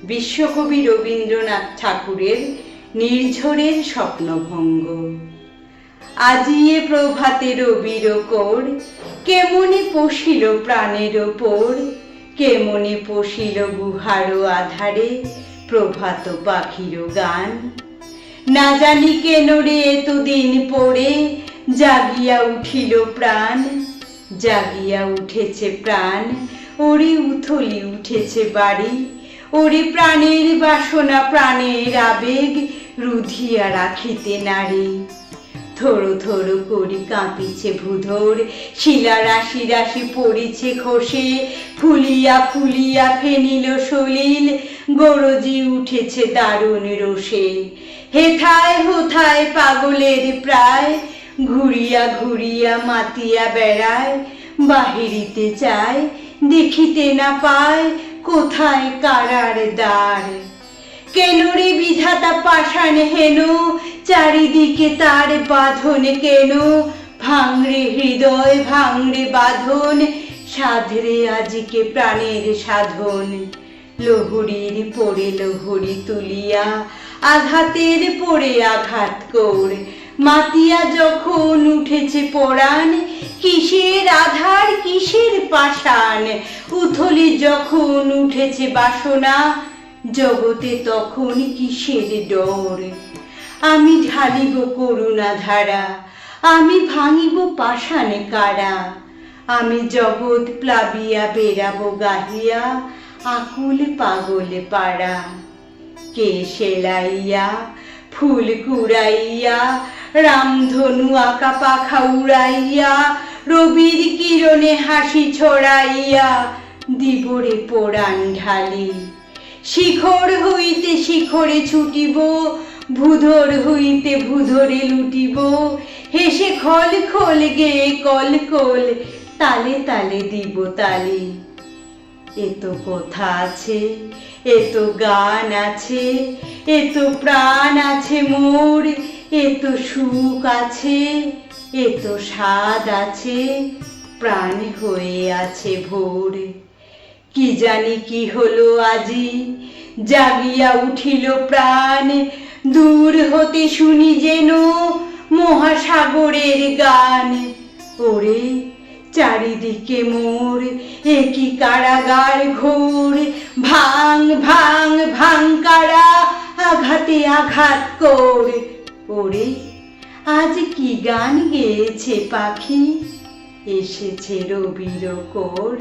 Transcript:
বিশ্বকবি রবীন্দ্রনাথ ঠাকুরের নির্ঝরের স্বপ্নভঙ্গ। আজিয়ে প্রভাতে রবির কোর, কেমনে পশিল প্রাণের ওপর, কেমনে পশিল গুহারো আধারে প্রভাত পাখির গান। না জানি কেন রে এতদিন পরে জাগিয়া উঠিল প্রাণ, জাগিয়া উঠেছে প্রাণ, ওরে উথলি উঠেছে বাড়ি, ওরে প্রাণের বাসনা প্রাণের আবেগ রুধিয়া রাখিতে নারী। থরো থরো করি কাঁপিছে ভূধর, শিলা রাশি রাশি পড়িছে খসে, ফুলিয়া ফুলিয়া ফেনিল সলিল, গরজি উঠেছে দারুণ রোষে। হেথায় হোথায় পাগলের প্রায়, ঘুরিয়া ঘুরিয়া মাতিয়া বেড়ায়, বাহিরিতে চায় দেখিতে না পায় কোথায় কারার দ্বার। কেন রে বিধাতা পাষাণ হেন, চারিদিকে তার বাঁধন কেন, ভাঙরে হৃদয় ভাঙরে বাঁধন, সাধরে আজিকে প্রাণের সাধন। লহরীর পরে লহরী তুলিয়া, আঘাতের পরে আঘাত কর, মাতিয়া যখন উঠেছে পরাণ, কিসের আধার কিসের পাষাণ, উথলি যখন উঠেছে বাসনা, জগতে তখন কিসের ডর। আমি ঢালিব করুণা ধারা, আমি ভাঙিব পাষাণে কারা, আমি জগৎ প্লাবিয়া বেরাবো গাহিয়া আকুল পাগল পাড়া। কে সেলাইয়া ফুল কুড়াইয়া, রামধনু আঁকা পাখা উড়াইয়া, রবির কিরণে হাসি ছড়াইয়া দিবরে পোড়ান ঢালি। শিখর হইতে শিখরে ছুটিব, ভূধর হইতে ভূধরে লুটিব, হেসে খল খল গেয়ে কল কল, তালে তালে দিব তালি। এত কথা আছে, এত গান আছে, এত প্রাণ আছে মোর, এত সুখ আছে, এত স্বাদ আছে, প্রাণ হয়ে আছে ভোর। কি জানি কি হলো আজি, জাগিয়া উঠিল প্রাণ, দূর হতে শুনি যেন মহাসাগরের গান। ওরে চারিদিকে মোর একই কারাগার ঘোর, ভাঙ ভাঙ ভাঙ কারা, আঘাতে আঘাত কর। ওরে আজ কি গান গেয়েছে পাখি, এসেছে রবির কোর।